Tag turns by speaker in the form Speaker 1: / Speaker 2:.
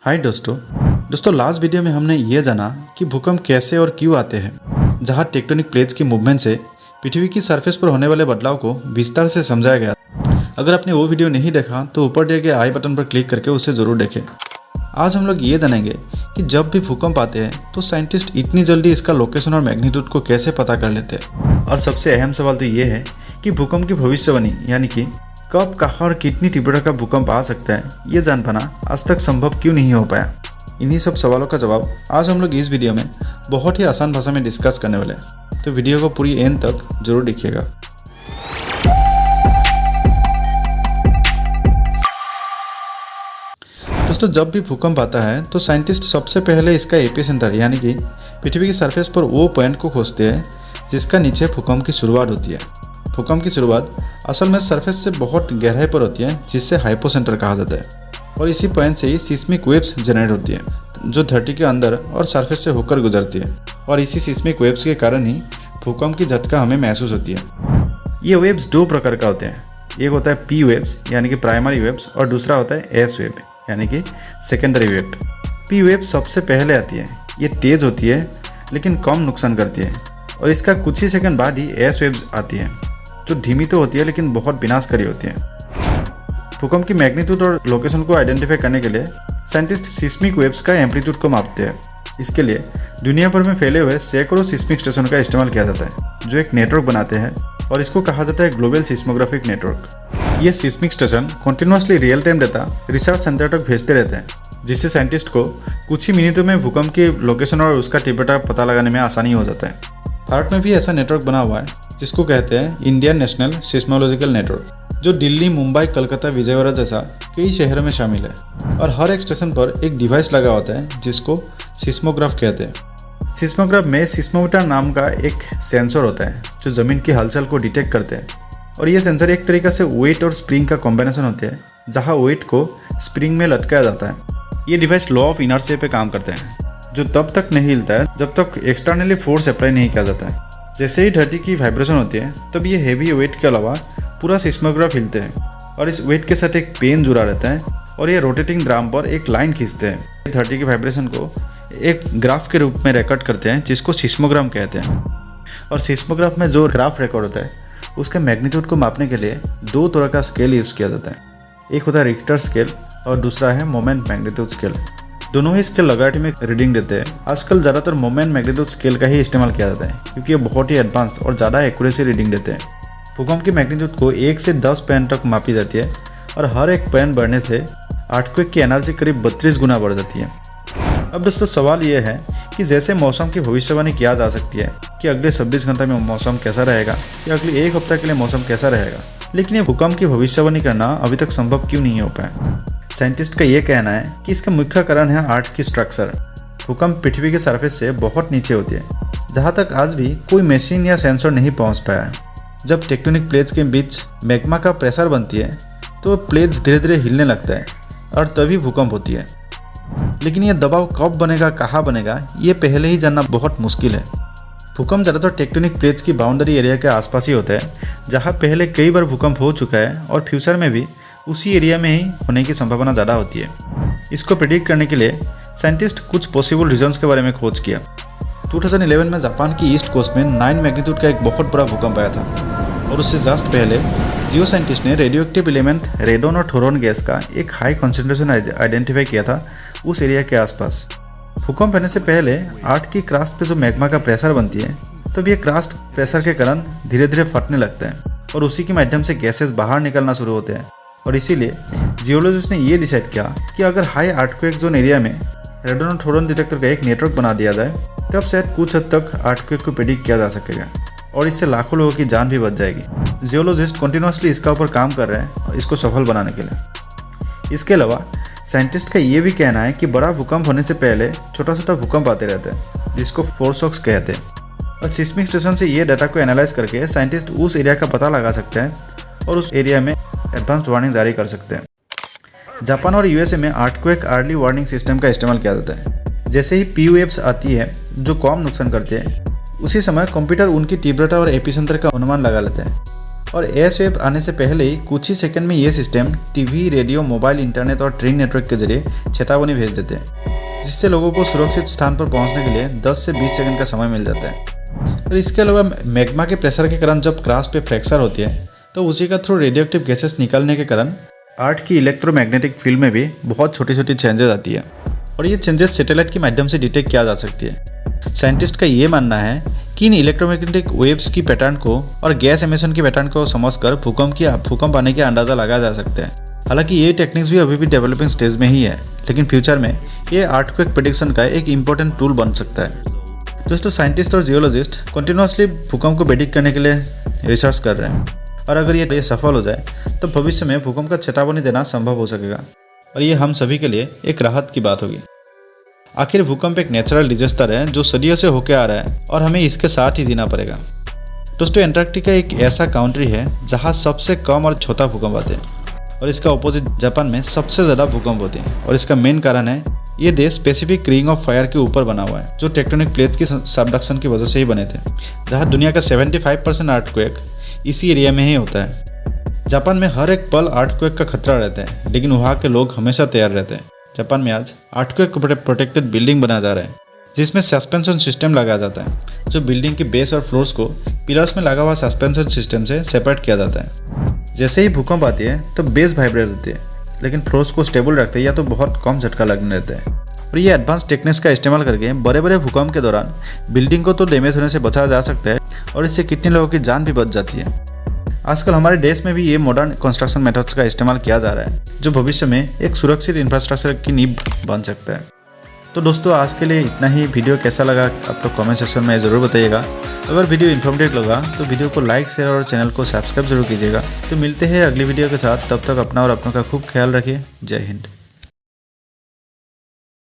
Speaker 1: हाय दोस्तों last video में हमने ये जाना कि भूकंप कैसे और क्यों आते हैं, जहां टेक्टोनिक प्लेट्स की मूवमेंट से पृथ्वी की सरफेस पर होने वाले बदलाव को विस्तार से समझाया गया। अगर आपने वो वीडियो नहीं देखा तो ऊपर दिए गए आई बटन पर क्लिक करके उसे ज़रूर देखें। आज हम लोग ये जानेंगे कि जब भी भूकंप आते हैं तो साइंटिस्ट इतनी जल्दी इसका लोकेशन और मैग्नीट्यूड को कैसे पता कर लेते हैं। और सबसे अहम सवाल तो ये है कि भूकंप की भविष्यवाणी यानी कि कब, कहाँ और कितनी तीव्रता का भूकंप आ सकता है, ये जान पाना आज तक संभव क्यों नहीं हो पाया। इन्हीं सब सवालों का जवाब आज हम लोग इस वीडियो में बहुत ही आसान भाषा में डिस्कस करने वाले हैं, तो वीडियो को पूरी एंड तक जरूर देखिएगा। दोस्तों, जब भी भूकंप आता है तो साइंटिस्ट सबसे पहले इसका एपिसेंटर यानी कि पृथ्वी की सरफेस पर वो पॉइंट को खोजते हैं जिसका नीचे भूकंप की शुरुआत होती है। भूकंप की शुरुआत असल में सरफेस से बहुत गहराई पर होती है, जिससे हाइपोसेंटर कहा जाता है, और इसी पॉइंट से ही सिस्मिक वेव्स जनरेट होती है जो धरती के अंदर और सरफेस से होकर गुजरती है, और इसी सिस्मिक वेव्स के कारण ही भूकंप की झटका हमें महसूस होती है। ये वेव्स दो प्रकार का होते हैं, एक होता है पी वेव्स यानी कि प्राइमरी वेव्स, और दूसरा होता है एस वेव यानी कि सेकेंडरी वेव। पी वेव सबसे पहले आती है, ये तेज़ होती है लेकिन कम नुकसान करती है, और इसका कुछ ही सेकंड बाद ही एस वेव्स आती है जो धीमी तो होती है लेकिन बहुत विनाशकारी होती है। भूकंप की मैग्नीट्यूड और लोकेशन को आइडेंटिफाई करने के लिए साइंटिस्ट सिस्मिक वेव्स का एम्पलीट्यूड को मापते हैं। इसके लिए दुनिया भर में फैले हुए सैकड़ों सिस्मिक स्टेशन का इस्तेमाल किया जाता है जो एक नेटवर्क बनाते हैं, और इसको कहा जाता है ग्लोबल सिस्मोग्राफिक नेटवर्क। ये seismic station continuously real time data research centre तक भेजते रहते हैं, जिससे साइंटिस्ट को कुछ ही मिनटों में भूकंप की लोकेशन और उसका तीव्रता पता लगाने में आसानी हो जाता है। भारत में भी ऐसा नेटवर्क बना हुआ है जिसको कहते हैं इंडियन नेशनल सिस्मोलॉजिकल नेटवर्क, जो दिल्ली, मुंबई, कलकत्ता, विजयवाड़ा जैसा कई शहरों में शामिल है, और हर एक स्टेशन पर एक डिवाइस लगा होता है जिसको सिस्मोग्राफ कहते हैं। सिस्मोग्राफ में सिस्मोमीटर नाम का एक सेंसर होता है जो ज़मीन की हलचल को डिटेक्ट करते हैं, और ये सेंसर एक तरीके से वेट और स्प्रिंग का कॉम्बिनेशन होते हैं, जहाँ वेट को स्प्रिंग में लटकाया जाता है। ये डिवाइस लॉ ऑफ इनर्शिया पे काम करते हैं, जो तब तक नहीं हिलता है जब तक एक्सटर्नली फोर्स अप्लाई नहीं किया जाता है। जैसे ही धरती की वाइब्रेशन होती है तब ये हेवी वेट के अलावा पूरा सिस्मोग्राफ हिलते हैं, और इस वेट के साथ एक पेन जुड़ा रहता है, और ये रोटेटिंग ड्रम पर एक लाइन खींचते हैं। धरती की वाइब्रेशन को एक ग्राफ के रूप में रिकॉर्ड करते हैं जिसको सिस्मोग्राम कहते हैं। और सिस्मोग्राफ में जो ग्राफ रिकॉर्ड होता है उसके मैग्नीट्यूड को मापने के लिए दो तरह का स्केल यूज़ किया जाता है। एक होता है रिक्टर स्केल और दूसरा है मोमेंट मैग्नीट्यूड स्केल। दोनों ही स्केल लॉगरिथमिक रीडिंग देते हैं। आजकल ज़्यादातर मोमेंट मैग्नीट्यूड स्केल का ही इस्तेमाल किया जाता है क्योंकि ये बहुत ही एडवांस और ज़्यादा एक्यूरेसी रीडिंग देते हैं। भूकंप की मैग्नीट्यूड को 1 से 10 पॉइंट तक मापी जाती है, और हर एक पॉइंट बढ़ने से अर्थक्वेक की एनर्जी करीब 32 गुना बढ़ जाती है। अब दोस्तों, सवाल ये है कि जैसे मौसम की भविष्यवाणी किया जा सकती है कि अगले 26 घंटे में मौसम कैसा रहेगा या अगले एक हफ्ते के लिए मौसम कैसा रहेगा, लेकिन ये भूकंप की भविष्यवाणी करना अभी तक संभव क्यों नहीं हो पाया। साइंटिस्ट का ये कहना है कि इसका मुख्य कारण है अर्थ की स्ट्रक्चर। भूकंप पृथ्वी के सरफेस से बहुत नीचे होती है, जहाँ तक आज भी कोई मशीन या सेंसर नहीं पहुँच पाया है। जब टेक्टोनिक प्लेट्स के बीच मैग्मा का प्रेशर बनती है तो प्लेट्स धीरे धीरे हिलने लगता है, और तभी भूकंप होती है। लेकिन यह दबाव कब बनेगा, कहाँ बनेगा, ये पहले ही जानना बहुत मुश्किल है। भूकंप ज़्यादातर टेक्टोनिक प्लेट्स की बाउंड्री एरिया के आसपास ही होता है, जहाँ पहले कई बार भूकंप हो चुका है, और फ्यूचर में भी उसी एरिया में ही होने की संभावना ज़्यादा होती है। इसको प्रेडिक्ट करने के लिए साइंटिस्ट कुछ पॉसिबल रीजन्स के बारे में खोज किया। 2011 में जापान की ईस्ट कोस्ट में 9 मैग्नीट्यूड का एक बहुत बड़ा भूकंप आया था, और उससे जस्ट पहले जियो साइंटिस्ट ने रेडियोएक्टिव एलिमेंट रेडोन और थोरॉन गैस का एक हाई कॉन्सेंट्रेशन आइडेंटिफाई किया था उस एरिया के आसपास। भूकंप होने से पहले अर्थ की क्रस्ट पे जो मैग्मा का प्रेशर बनती है, तब ये क्रस्ट प्रेशर के कारण धीरे धीरे फटने लगता है, और उसी के माध्यम से गैसेस बाहर निकलना शुरू होते हैं। और इसीलिए जियोलॉजिस्ट ने ये डिसाइड किया कि अगर हाई अर्थक्वेक जोन एरिया में रेडोन और थोरॉन डिटेक्टर का एक नेटवर्क बना दिया जाए, तब शायद कुछ हद तक अर्थक्वेक को प्रेडिक्ट किया जा सकेगा, और इससे लाखों लोगों की जान भी बच जाएगी। जियोलॉजिस्ट कंटिन्यूअसली इसका ऊपर काम कर रहे हैं इसको सफल बनाने के लिए। इसके अलावा साइंटिस्ट का ये भी कहना है कि बड़ा भूकंप होने से पहले छोटा छोटा भूकंप आते रहते हैं, जिसको फोरशॉक्स कहते हैं, और सिस्मिक स्टेशन से ये डाटा को एनालाइज करके साइंटिस्ट उस एरिया का पता लगा सकते हैं और उस एरिया में एडवांस्ड वार्निंग जारी कर सकते हैं। जापान और यूएसए में अर्थक्वेक अर्ली वार्निंग सिस्टम का इस्तेमाल किया जाता है। जैसे ही पी वेव्स आती है जो कम नुकसान करते हैं, उसी समय कंप्यूटर उनकी तीव्रता और एपिसेंटर का अनुमान लगा लेते हैं, और एस वेव आने से पहले ही कुछ ही सेकंड में ये system TV, radio, mobile, internet और ट्रेन नेटवर्क के जरिए चेतावनी भेज देते हैं, जिससे लोगों को सुरक्षित स्थान पर पहुंचने के लिए 10 से 20 सेकंड का समय मिल जाता है। और इसके अलावा मैग्मा के प्रेशर के कारण जब क्रस्ट पे फ्रैक्चर होती है तो उसी का थ्रू रेडियोएक्टिव गैसेस निकलने के कारण अर्थ की इलेक्ट्रोमैग्नेटिक फील्ड में भी बहुत छोटी छोटी चेंजेस आती है और ये चेंजेस सैटेलाइट के माध्यम से डिटेक्ट किया जा सकती है। साइंटिस्ट का ये मानना है कि इन इलेक्ट्रोमैग्नेटिक वेव्स की पैटर्न को और गैस एमिशन की पैटर्न को समझकर भूकंप आने का अंदाज़ा लगाया जा सकता है। हालांकि ये टेक्निक्स भी अभी भी डेवलपिंग स्टेज में ही है, लेकिन फ्यूचर में ये अर्थक्वेक प्रेडिक्शन का एक इंपॉर्टेंट टूल बन सकता है। दोस्तों, साइंटिस्ट और जियोलॉजिस्ट कंटिन्यूसली भूकंप को प्रेडिक्ट करने के लिए रिसर्च कर रहे हैं और अगर ये सफल हो जाए तो भविष्य में भूकंप का चेतावनी देना संभव हो सकेगा और ये हम सभी के लिए एक राहत की बात होगी। आखिर भूकंप एक नेचुरल डिजास्टर है जो सदियों से होकर आ रहा है और हमें इसके साथ ही जीना पड़ेगा। दोस्तों, एंटार्क्टिका एक ऐसा कंट्री है जहाँ सबसे कम और छोटा भूकंप आते हैं और इसका अपोजिट जापान में सबसे ज़्यादा भूकंप होते हैं और इसका मेन कारण है ये देश स्पेसिफिक रिंग ऑफ फायर के ऊपर बना हुआ है जो टेक्टोनिक प्लेट्स की सबडक्शन की वजह से ही बने थे, जहाँ दुनिया का 75% अर्थक्वेक इसी एरिया में ही होता है। जापान में हर एक पल अर्थक्वेक का खतरा रहता है, लेकिन वहाँ के लोग हमेशा तैयार रहते हैं। जापान में आज अर्थक्वेक प्रोटेक्टेड बिल्डिंग बनाया जा रहा है जिसमें सस्पेंशन सिस्टम लगाया जाता है जो बिल्डिंग के बेस और फ्लोर्स को पिलर्स में लगा हुआ सस्पेंशन सिस्टम से सेपरेट किया जाता है। जैसे ही भूकंप आती है तो बेस वाइब्रेट होती है, लेकिन फ्लोर्स को स्टेबल रखते हैं या तो बहुत कम झटका लगने रहता है। और ये एडवांस टेक्निक्स का इस्तेमाल करके बड़े बड़े भूकंप के दौरान बिल्डिंग को तो डैमेज होने से बचाया जा सकता है और इससे कितने लोगों की जान भी बच जाती है। आजकल हमारे देश में भी ये मॉडर्न कंस्ट्रक्शन मेथड्स का इस्तेमाल किया जा रहा है जो भविष्य में एक सुरक्षित इंफ्रास्ट्रक्चर की नींव बन सकता है। तो दोस्तों, आज के लिए इतना ही। वीडियो कैसा लगा आप लोग कमेंट सेक्शन में ज़रूर बताइएगा। अगर वीडियो इन्फॉर्मेटिव लगा तो वीडियो को लाइक, शेयर और चैनल को सब्सक्राइब जरूर कीजिएगा। तो मिलते हैं अगली वीडियो के साथ, तब तक अपना और अपनों का खूब ख्याल रखिए। जय हिंद।